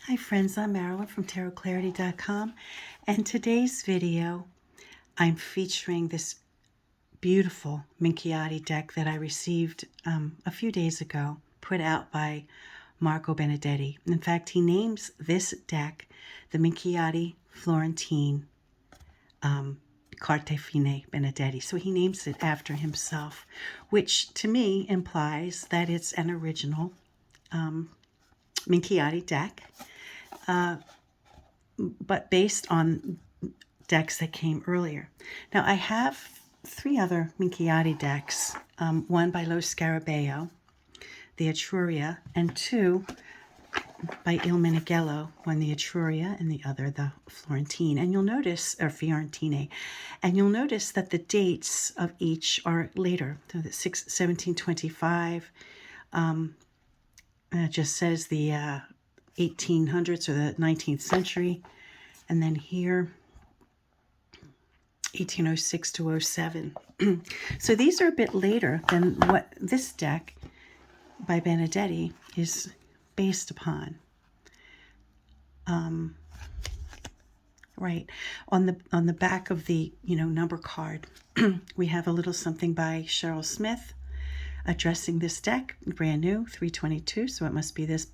Hi friends, I'm Marilyn from tarotclarity.com, and today's video I'm featuring this beautiful Minchiate deck that I received a few days ago, put out by Marco Benedetti. In fact, he names this deck the Minchiate Fiorentine Carte Benedetti. So he names it after himself, which to me implies that it's an original Minchiate deck, but based on decks that came earlier. Now I have three other Minchiate decks, one by Lo Scarabeo, the Etruria, and two by Il Meneghello, one the Etruria and the other the Florentine. And you'll notice, or Fiorentine, and you'll notice that the dates of each are later. So the 1725, it just says the 1800s or the 19th century, and then here 1806 to 07. So these are a bit later than what this deck by Benedetti is based upon. Right on the back of the number card, we have a little something by Cheryl Smith addressing this deck, brand new, 322. So it must be this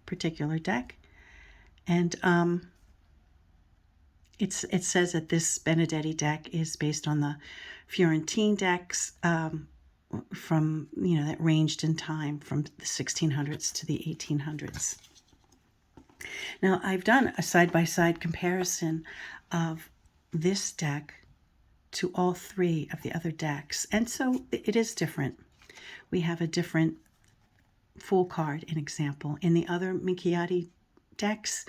particular deck, and it says that this Benedetti deck is based on the Fiorentine decks from that ranged in time from the 1600s to the 1800s. Now I've done a side-by-side comparison of this deck to all three of the other decks, and so it is different. We have a different Fool card, an example. In the other Minchiate decks,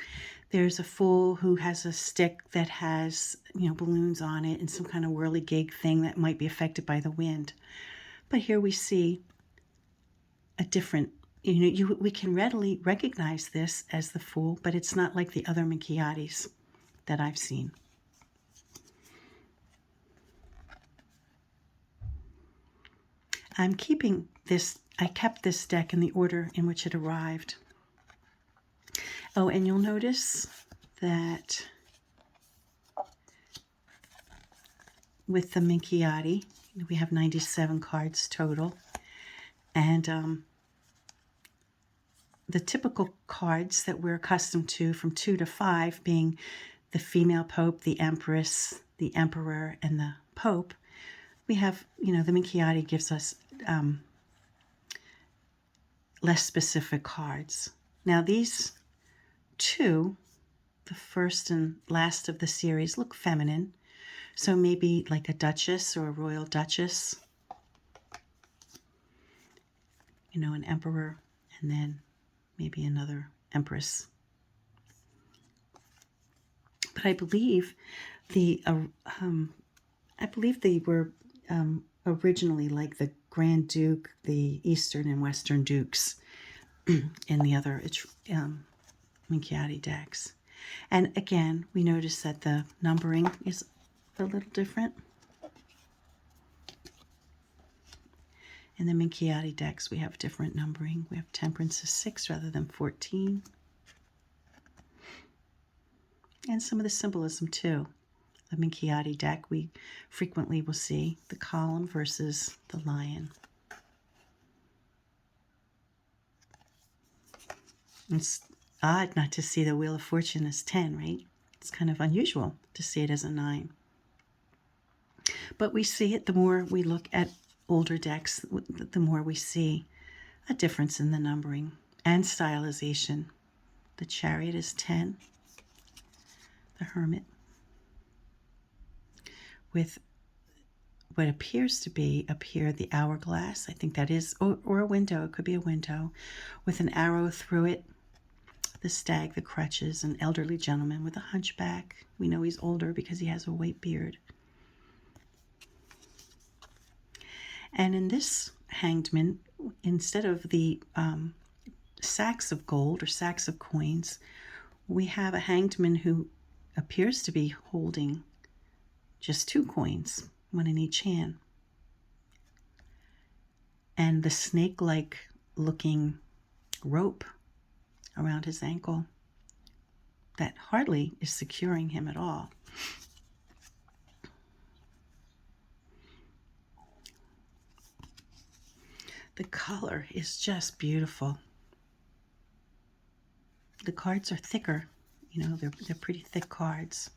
there's a Fool who has a stick that has balloons on it and some kind of whirligig thing that might be affected by the wind. But here we see a different, we can readily recognize this as the Fool, but it's not like the other Minchiates that I've seen. I'm keeping this, I kept this deck in the order in which it arrived. Oh, and you'll notice that with the Minchiate, we have 97 cards total. And the typical cards that we're accustomed to from 2 to 5 being the female Pope, the Empress, the Emperor, and the Pope, we have, the Minchiate gives us less specific cards. Now these two, the first and last of the series, look feminine. So maybe like a duchess or a royal duchess, an emperor, and then maybe another empress. But I believe they were originally like the Grand Duke, the Eastern and Western Dukes in the other Minchiate decks. And again, we notice that the numbering is a little different. In the Minchiate decks, we have different numbering. We have Temperance is 6 rather than 14. And some of the symbolism too. The Minchiate deck, we frequently will see the column versus the lion. It's odd not to see the Wheel of Fortune as 10, right? It's kind of unusual to see it as a 9. But we see it, the more we look at older decks, the more we see a difference in the numbering and stylization. The Chariot is 10. The Hermit, with what appears to be up here the hourglass, I think that is, or a window, it could be a window, with an arrow through it. The Stag, the crutches, an elderly gentleman with a hunchback. We know he's older because he has a white beard. And in this Hanged Man, instead of the sacks of gold or sacks of coins, we have a Hanged Man who appears to be holding just 2 coins, one in each hand. And the snake-like looking rope around his ankle that hardly is securing him at all. The color is just beautiful. The cards are thicker. You know, they're pretty thick cards.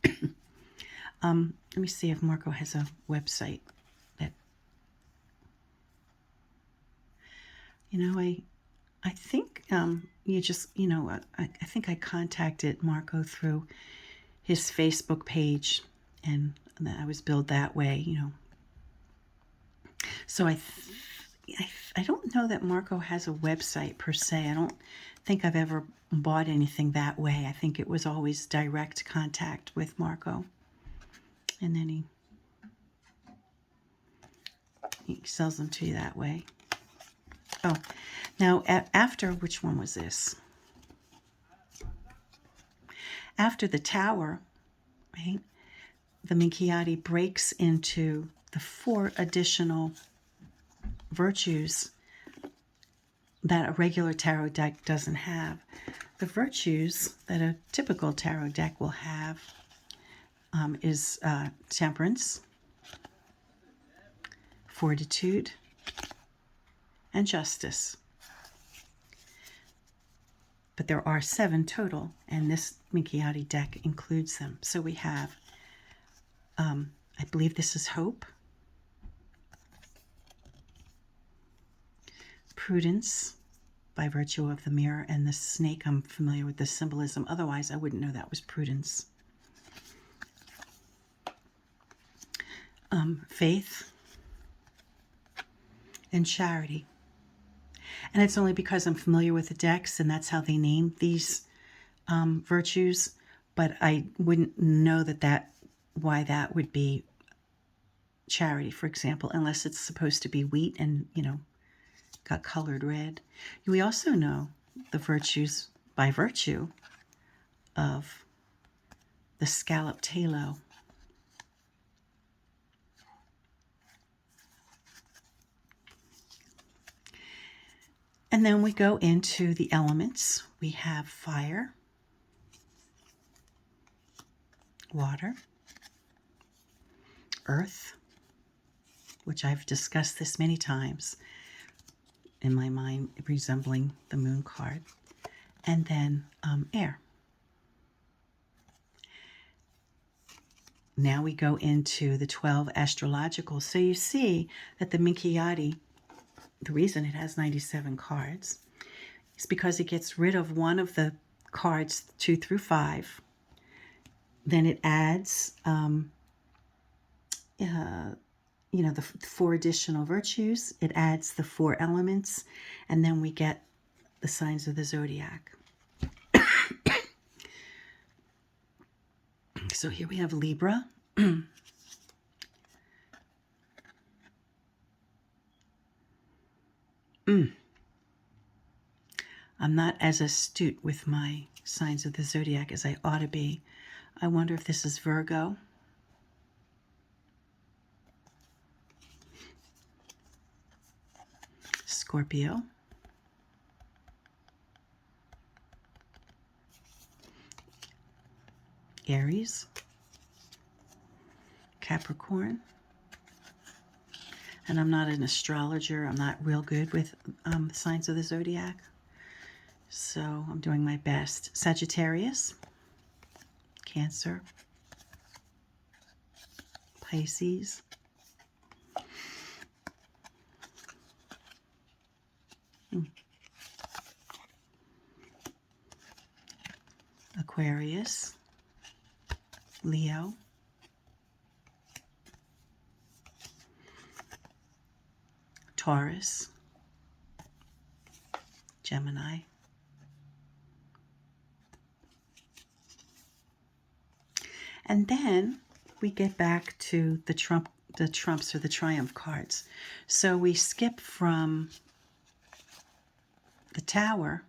Let me see if Marco has a website that, you know, I think you just, you know, I think I contacted Marco through his Facebook page, and I was billed that way, you know. So I don't know that Marco has a website per se. I don't think I've ever bought anything that way. I think it was always direct contact with Marco. And then he sells them to you that way. Oh, now after, which one was this? After the Tower, right, the Minchiate breaks into the 4 additional virtues that a regular tarot deck doesn't have. The virtues that a typical tarot deck will have is temperance, fortitude, and justice. But there are 7 total, and this Minchiate deck includes them. So we have, I believe this is hope, prudence, by virtue of the mirror, and the snake. I'm familiar with the symbolism. Otherwise, I wouldn't know that was prudence. Faith and charity. And it's only because I'm familiar with the decks, and that's how they name these virtues. But I wouldn't know why that would be charity, for example, unless it's supposed to be wheat and, you know, got colored red. We also know the virtues by virtue of the scalloped halo. And then we go into the elements. We have fire, water, earth, which I've discussed this many times in my mind, resembling the moon card, and then air. Now we go into the 12 astrological. So you see that the Minchiate, the reason it has 97 cards is because it gets rid of one of the cards 2 through 5. Then it adds, you know, the 4 additional virtues. It adds the 4 elements, and then we get the signs of the zodiac. So here we have Libra. I'm not as astute with my signs of the zodiac as I ought to be. I wonder if this is Virgo. Scorpio. Aries. Capricorn. And I'm not an astrologer. I'm not real good with signs of the zodiac. So I'm doing my best. Sagittarius. Cancer. Pisces. Aquarius. Leo. Taurus. Gemini. And then we get back to the trumps or the triumph cards. So we skip from the Tower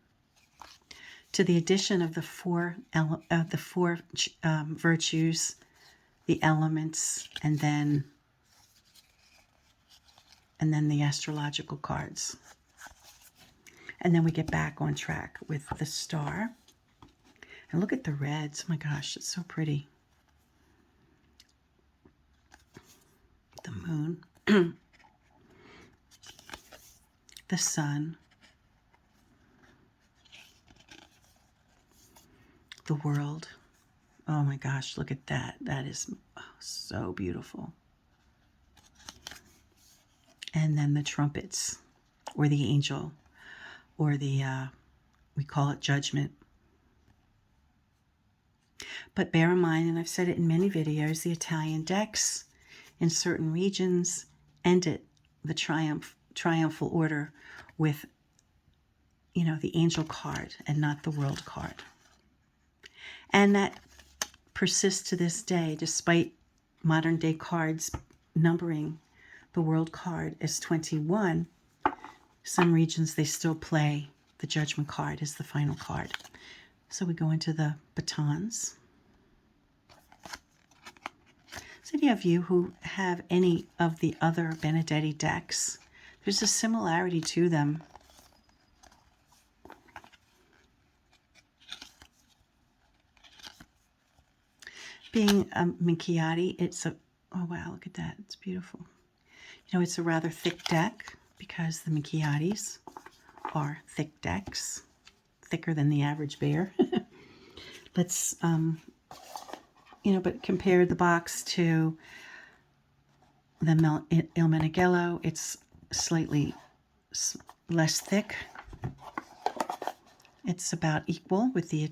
to the addition of the 4 virtues, the elements, and then the astrological cards. And then we get back on track with the Star, And look at the reds. Oh my gosh, it's so pretty. The moon. The sun. The world. Oh my gosh, look at that. That is so beautiful. And then the trumpets, or the angel, or the, we call it judgment. But bear in mind, and I've said it in many videos, the Italian decks in certain regions ended the triumphal order with, you know, the angel card and not the world card. And that persists to this day, despite modern day cards numbering the world card as 21. Some regions, they still play the judgment card as the final card. So we go into the batons. So any of you who have any of the other Benedetti decks, there's a similarity to them. Being a Minchiate, it's a, oh wow, look at that, it's beautiful. You know, it's a rather thick deck because the Minchiates are thick decks, thicker than the average bear. Let's, you know, but compare the box to the Il Meneghello, it's slightly less thick. It's about equal with the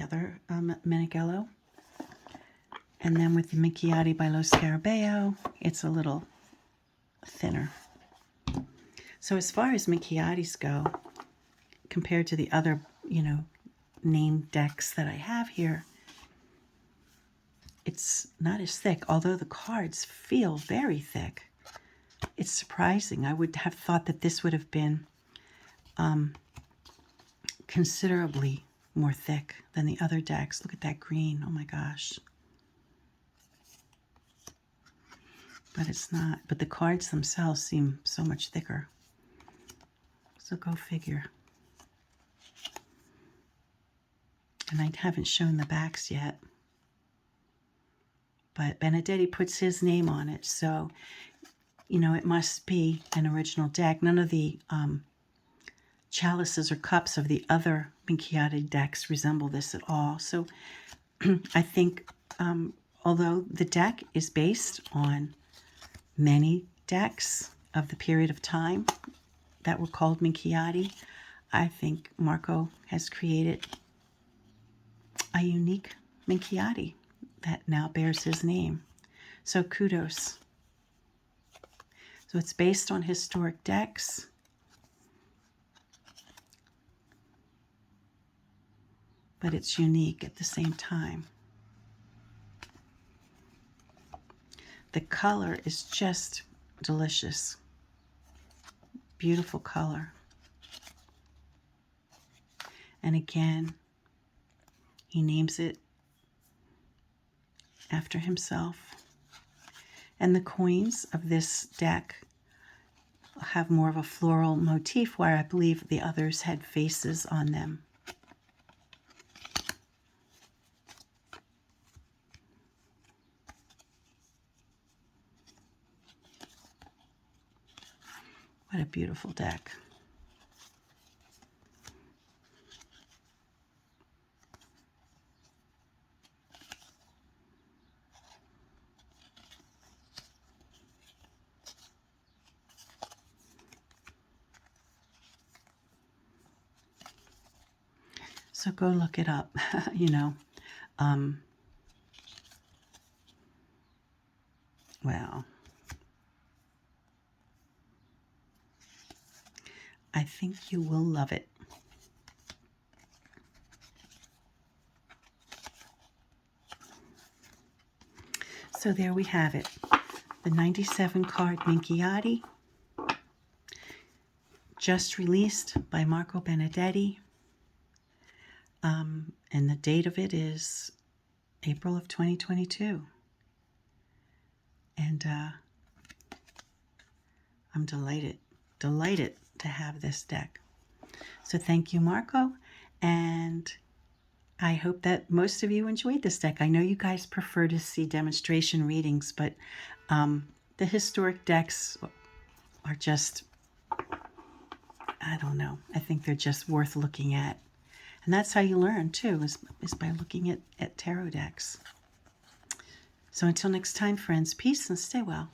other Meneghello. And then with the Minchiate by Lo Scarabeo, it's a little thinner. So as far as Minchiates go, compared to the other, you know, named decks that I have here, it's not as thick, although the cards feel very thick. It's surprising. I would have thought that this would have been considerably more thick than the other decks. Look at that green. Oh my gosh. But it's not. But the cards themselves seem so much thicker. So go figure. And I haven't shown the backs yet. But Benedetti puts his name on it, so, you know, it must be an original deck. None of the chalices or cups of the other Minchiate decks resemble this at all. So I think, although the deck is based on many decks of the period of time that were called Minchiate, I think Marco has created a unique Minchiate that now bears his name. So kudos. So it's based on historic decks. But it's unique at the same time. The color is just delicious. Beautiful color. And again, he names it after himself. And the coins of this deck have more of a floral motif, where I believe the others had faces on them. What a beautiful deck. So go look it up, you know. Well, I think you will love it. So there we have it. The 97 card Minchiate, just released by Marco Benedetti. And the date of it is April of 2022. And I'm delighted to have this deck. So thank you, Marco. And I hope that most of you enjoyed this deck. I know you guys prefer to see demonstration readings, but the historic decks are just, I don't know, I think they're just worth looking at. And that's how you learn, too, is by looking at tarot decks. So until next time, friends, peace and stay well.